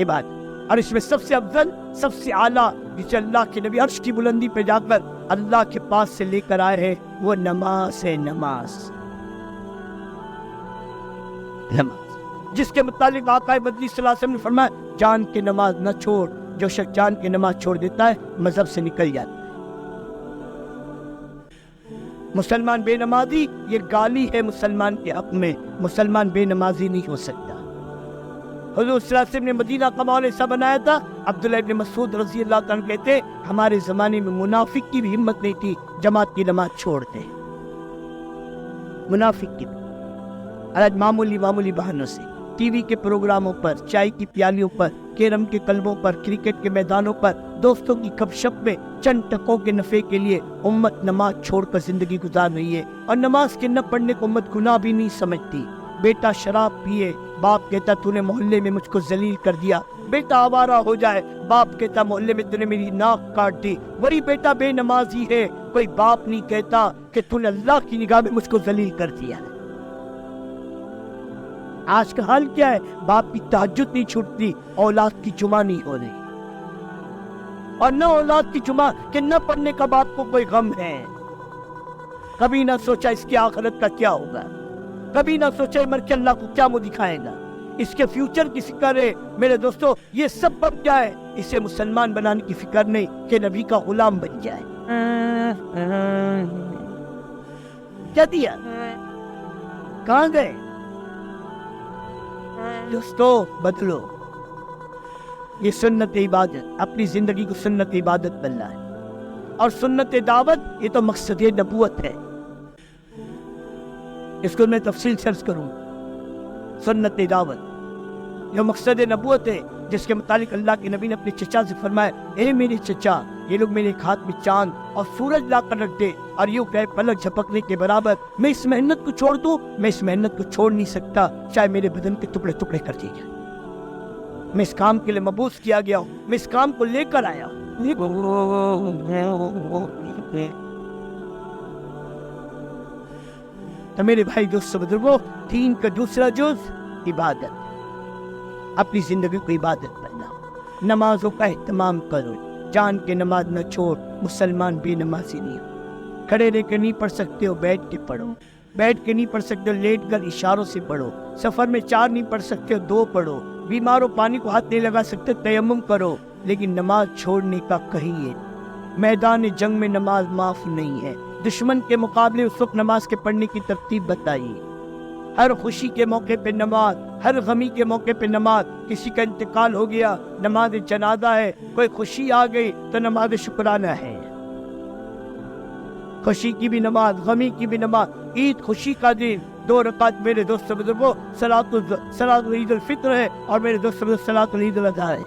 इबादत। और इसमें सबसे अफजल, सबसे आला, जिसे अल्लाह के नबी अर्श की बुलंदी पे जाकर अल्लाह के पास से लेकर आए हैं, वो नमाज है। नमाज जिसके मुतालिक आका मदनी सल्लल्लाहु अलैहि वसल्लम ने फरमाया, जान के नमाज न छोड़, जो शख्स जान के नमाज छोड़ देता है मजहब से निकल जाता है। मुसलमान बेनमाजी, ये गाली है मुसलमान के हक में। मुसलमान बेनमाजी नहीं हो सकता। हुजूर सल्लल्लाहु अलैहि वसल्लम ने मदीना का माहौल ऐसा बनाया था, अब्दुल्लाह इब्न मसूद रज़ी अल्लाह तआला कहते, हमारे ज़माने में मुनाफिक की भी हिम्मत नहीं थी जमात की नमाज छोड़ दे। मुनाफिक की आज मामूली बहानों से टीवी के प्रोग्रामों पर, चाय की प्यालियों पर, कैरम के कलबों पर, क्रिकेट के मैदानों पर, दोस्तों की गपशप में चंद टकों के नफे के लिए उम्मत नमाज छोड़कर जिंदगी गुजार रही है। और नमाज के न पढ़ने को उम्मत गुनाह भी नहीं समझती। बेटा शराब पिए, बाप कहता तूने मोहल्ले में मुझको जलील कर दिया। बेटा आवारा हो जाए, बाप कहता मोहल्ले में तूने मेरी नाक काट दी। वही बेटा बेनमाजी है, कोई बाप नहीं कहता कि तूने अल्लाह की निगाह में मुझको जलील कर दिया है। आज का हाल क्या है? बाप की तहज्जुद नहीं छूटती, औलाद की जुमा नहीं हो रही। और न औलाद की जुमा कि न पढ़ने का बाप को कोई गम है। कभी ना सोचा इसकी आखिरत का क्या होगा, कभी ना सोचा मर के अल्लाह को क्या मुंह दिखाएगा, इसके फ्यूचर की फिक्र है। मेरे दोस्तों, ये सब बन जाए, इसे मुसलमान बनाने की फिक्र नहीं कि नबी का गुलाम बन जाए। क्या दिया, कहाँ गए? दोस्तों बदलो, ये सुन्नत इबादत, अपनी जिंदगी को सुन्नत इबादत बनना है। और सुन्नत दावत, ये तो मकसद नबूवत है। इसको मैं तफसील सर्च करूँ। सुन्नत दावत जो मकसद नबूवत है, जिसके मुतालिक अल्लाह के नबी ने अपने चचा से फरमाया, ए मेरे चचा, ये लोग मेरे एक हाथ में चांद और सूरज ला कर रख दे और यूं कहे पलक झपकने के बराबर, मैं इस मेहनत को छोड़ दूं? मैं इस मेहनत को छोड़ नहीं सकता, चाहे मेरे बदन के टुकड़े टुकड़े कर दिए जाए। मैं इस काम के लिए मबूस किया गया हूँ, मैं इस काम को लेकर आया हूँ। तो मेरे भाई दोस्तों बुजुर्गों, दीन का दूसरा जुज़ इबादत। अपनी जिंदगी को इबादत बनना, नमाजों का एहतमाम करो, जान के नमाज न छोड़। मुसलमान बेनमाजी नहीं हो। खड़े रह के नहीं पढ़ सकते हो, बैठ के पढ़ो। बैठ के नहीं पढ़ सकते हो, लेट कर इशारों से पढ़ो। सफर में 4 नहीं पढ़ सकते हो, 2 पढ़ो। बीमार हो, पानी को हाथ नहीं लगा सकते, तयम्मुम करो। लेकिन नमाज छोड़ने का कहिए। मैदान जंग में नमाज माफ नहीं है। दुश्मन के मुकाबले उस वक्त नमाज के पढ़ने की तरतीब बताइए। हर खुशी के मौके पे नमाज, हर गमी के मौके पे नमाज। किसी का इंतकाल हो गया, नमाज जनाजा है। कोई खुशी आ गई तो नमाज शुक्राना है। खुशी की भी नमाज, गमी की भी नमाज। ईद खुशी का दिन, 2 रकात मेरे दोस्तों बुजुर्गों सलातुल ईद उल फित्र है, और मेरे दोस्तों बुजुर्गों सलातुल ईद उल अज़हा है।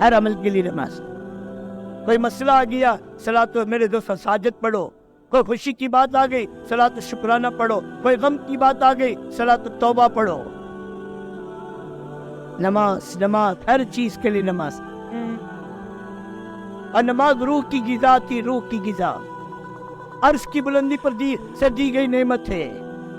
हर अमल के लिए नमाज। कोई मसला आ गया, सलात मेरे दोस्तों साजद पढ़ो। कोई खुशी की बात आ गई, सलात शुक्राना पढ़ो। कोई गम की बात आ गई, सलात तौबा पढ़ो। नमाज नमाज, हर चीज के लिए नमाज। और नमाज रूह की गिज़ा थी, रूह की गिज़ा। अर्श की बुलंदी पर दी गई नेमत है।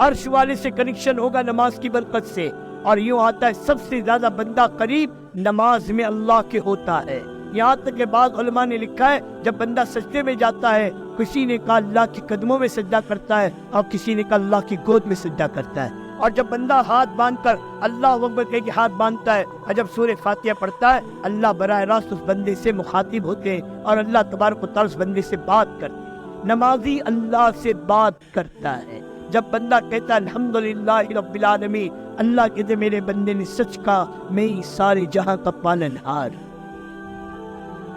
अर्श वाले से कनेक्शन होगा नमाज की बरकत से। और यूं आता है सबसे ज्यादा बंदा करीब नमाज में अल्लाह के होता है। यहाँ तक के बाद उलमा ने लिखा है, जब बंदा सजदे में जाता है, किसी ने कहा अल्लाह के कदमों में सजदा करता है, और किसी ने कहा अल्लाह की गोद में सजदा करता है। और जब बंदा हाथ बांधकर अल्लाह अकबर कह के हाथ बांधता है, और जब सूरह फातिहा पढ़ता है, अल्लाह बराह रास्त उस बंदे से मुखातिब होते हैं, और अल्लाह तबारक व तआला उस बंदे से बात करते हैं। नमाजी अल्लाह से बात करता है। जब बंदा कहता है अल्हम्दुलिल्लाहि रब्बिल आलमीन, अल्लाह कहते मेरे बंदे ने सच कहा, मैं ही सारे जहां का पालनहार।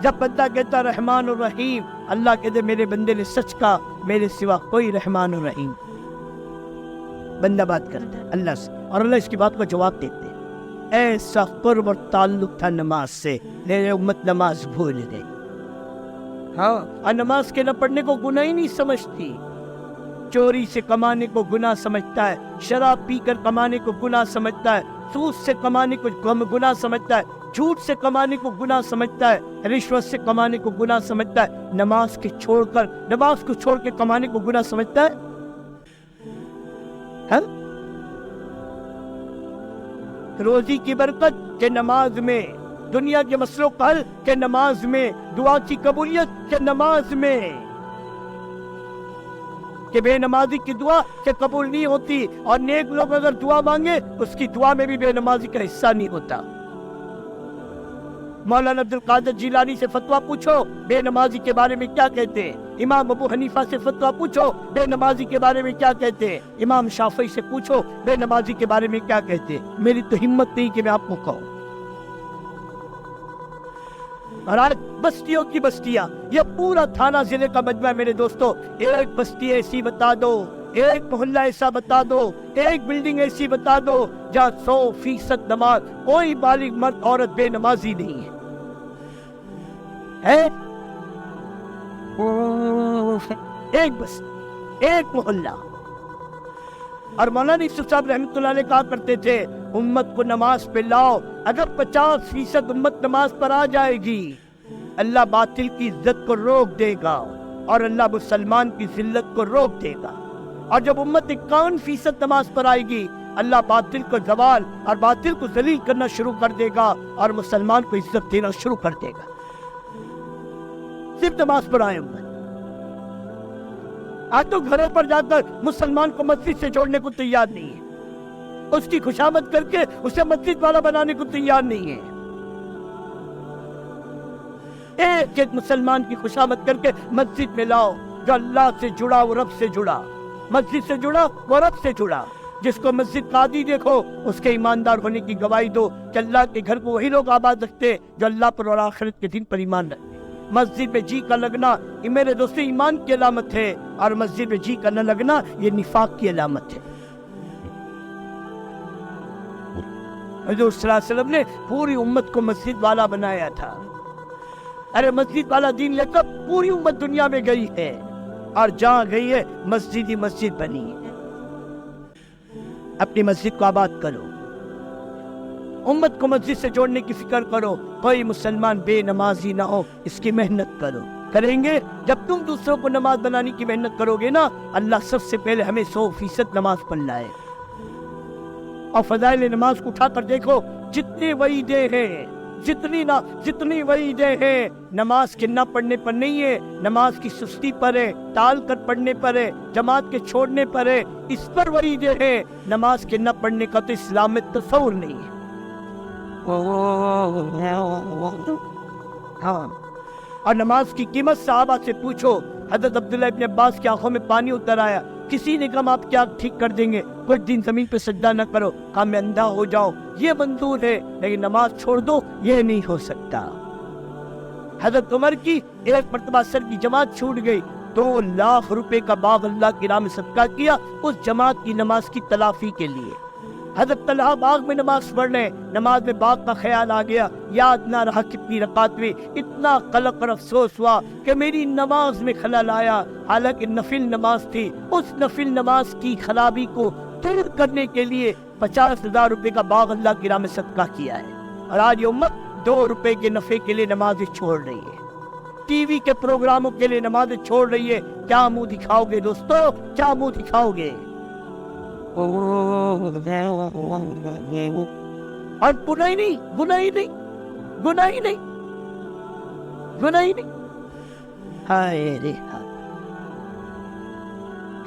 जब बंदा कहता रहमान और रहीम, अल्लाह कहते मेरे बंदे ने सच कहा, मेरे सिवा कोई रहमान और रहीम। बंदा बात करता है अल्लाह से, और अल्लाह इसकी बात को जवाब देते हैं। ऐसा कुर्ब और ताल्लुक था नमाज से, मेरे उम्मत नमाज भूल गई। हाँ, और नमाज के न पढ़ने को गुनाह ही नहीं समझती। चोरी से कमाने को गुनाह समझता है, शराब पीकर कमाने को गुनाह समझता है, सूद से कमाने को गुनाह समझता है, झूठ से कमाने को गुनाह समझता है, रिश्वत से कमाने को गुनाह समझता है। नमाज को छोड़ के कमाने को गुनाह समझता है। रोजी की बरकत के नमाज में, दुनिया के मसलों का हल के नमाज में, दुआ की कबूलियत के नमाज में। कि बेनमाजी की दुआ के कबूल नहीं होती, और नेक लोग अगर दुआ मांगे उसकी दुआ में भी बेनमाजी का हिस्सा नहीं होता। मौलाना अब्दुल कादिर जिलानी से फतवा पूछो बेनमाजी के बारे में क्या कहते हैं। इमाम अबू हनीफा से फतवा पूछो बेनमाजी के बारे में क्या कहते हैं। इमाम शाफी से पूछो बेनमाजी के बारे में क्या कहते हैं। मेरी तो हिम्मत नहीं कि मैं आपको कहूं। और आज बस्तियों की बस्तियां, ये पूरा थाना जिले का मजमा है मेरे दोस्तों। एक बस्ती ऐसी बता दो, एक मोहल्ला ऐसा बता दो, एक बिल्डिंग ऐसी बता दो जहाँ 100% नमाज, कोई बालिग मर्द औरत बेनमाजी नहीं है। एक बस, एक मोहल्ला। और मौलाना यूसुफ साहब रहमतुल्लाह अलैह कहा करते थे उम्मत को नमाज पे लाओ। अगर 50% उम्मत नमाज पर आ जाएगी, अल्लाह बातिल की इज्जत को रोक देगा और अल्लाह मुसलमान की जिल्लत को रोक देगा। और जब उम्मत 51% नमाज पर आएगी, अल्लाह बातिल को जवाल और बातिल को जलील करना शुरू कर देगा और मुसलमान को इज्जत देना शुरू कर देगा। सिर्फ नमाज पर आए उम्मत। आज तो घरों पर जाकर मुसलमान को मस्जिद से जोड़ने को तैयार नहीं है, उसकी खुशामद करके उसे मस्जिद वाला बनाने को तैयार नहीं है। एक एक मुसलमान की खुशामद करके मस्जिद में लाओ। जो अल्लाह से जुड़ा वो रब से जुड़ा, मस्जिद से जुड़ा वो रब से जुड़ा। जिसको मस्जिद का आदी देखो उसके ईमानदार होने की गवाही दो कि अल्लाह के घर को वही लोग आबाद रखते जो अल्लाह पर और आखिरत के दिन पर ईमान रखते। मस्जिद में जी का लगना ये मेरे दोस्तों ईमान की अलामत है, और मस्जिद में जी का न लगना ये निफाक की अलामत है। हुजूर सल्लल्लाहु अलैहि वसल्लम ने पूरी उम्मत को मस्जिद वाला बनाया था। अरे मस्जिद वाला दीन लेकर पूरी उम्मत दुनिया में गई है, और जहां गई है मस्जिद ही मस्जिद बनी है। अपनी मस्जिद को आबाद करो, उम्मत को मस्जिद से जोड़ने की फिक्र करो। कोई मुसलमान बेनमाजी ना हो, इसकी मेहनत करो। करेंगे जब तुम दूसरों को नमाज बनाने की मेहनत करोगे ना, अल्लाह सबसे पहले हमें 100% नमाज पढ़ लाए। और फजाइल नमाज को उठाकर देखो, जितने वईदे हैं, जितनी वईदें हैं, नमाज के न पढ़ने पर नहीं है, नमाज की सुस्ती पर है, टाल कर पढ़ने पर है, जमात के छोड़ने पर है, इस पर वईदें हैं। नमाज के न पढ़ने का तो इस्लाम में तस्वुर नहीं है। हाँ, और नमाज की कीमत सहाबा से पूछो। हज़रत अब्दुल्लाह इब्न अब्बास की आंखों में पानी उतर आया। किसी ने कहा आप क्या ठीक कर देंगे, कुछ दिन जमीन पे सजदा न करो। कहा मैं अंधा हो जाऊं ये मंजूर है, लेकिन नमाज छोड़ दो ये नहीं हो सकता। हज़रत उमर की एक मर्तबा सर की जमात छूट गई, 2 लाख रुपए का बाग अल्लाह की राह में सदका किया उस जमात की नमाज की तलाफी के लिए। हज़रत तलहा बाग में नमाज पढ़ रहे, नमाज में बाग का ख्याल आ गया, याद ना रहा कितनी रकात हुई। इतना कलक और अफसोस हुआ कि मेरी नमाज में खलल आया, हालांकि नफिल नमाज थी। उस नफिल नमाज की खराबी को दूर करने के लिए 50,000 रुपए का बाग अल्लाह की राह में सदका किया है। और आज ये उम्मत 2 रुपए के नफे के लिए नमाजें छोड़ रही है, टीवी के प्रोग्रामों के लिए नमाजें छोड़ रही है। क्या मुंह दिखाओगे दोस्तों, क्या मुंह दिखाओगे? और गुनाही नहीं। हाय रे हाय।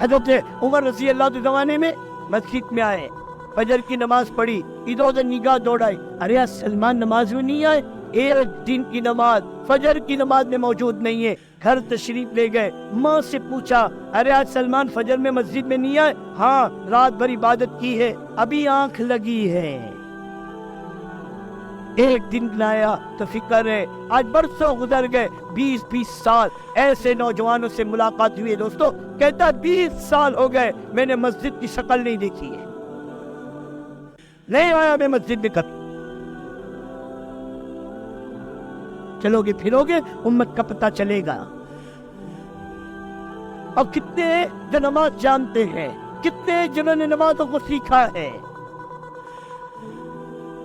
हज़रत उमर रज़ी अल्लाह के ज़माने में मस्जिद में आए, फजर की नमाज पढ़ी, इधर उधर निगाह दौड़ाई। अरे यार सलमान नमाज में नहीं आए, एक दिन की नमाज फजर की नमाज में मौजूद नहीं है। घर तशरीफ ले गए, माँ से पूछा अरे आज सलमान फजर में मस्जिद में नहीं आए? हाँ, रात भर इबादत की है, अभी आंख लगी है। एक दिन लाया तो फिक्र है, आज बरसों गुजर गए, 20-20 साल। ऐसे नौजवानों से मुलाकात हुई है दोस्तों, कहता 20 साल हो गए मैंने मस्जिद की शक्ल नहीं देखी है, नहीं आया मैं मस्जिद में कभी। चलोगे फिरोगे उम्मत का पता चलेगा। और कितने जो नमाज जानते हैं, कितने जिन्होंने नमाजों को सीखा है।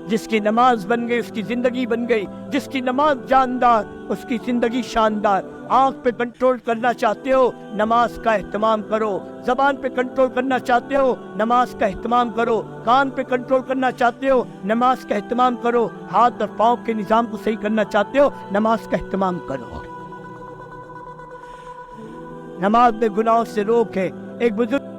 جس کی نماز بن گئی اس کی زندگی بن گئی، جس کی نماز جاندار اس کی زندگی شاندار۔ آنکھ پہ کنٹرول کرنا چاہتے ہو، نماز کا اہتمام کرو۔ زبان پہ کنٹرول کرنا چاہتے ہو، نماز کا اہتمام کرو۔ کان پہ کنٹرول کرنا چاہتے ہو، نماز کا اہتمام کرو۔ ہاتھ اور پاؤں کے نظام کو صحیح کرنا چاہتے ہو، نماز کا اہتمام کرو۔ نماز میں گناہوں سے روک ہے۔ ایک بزرگ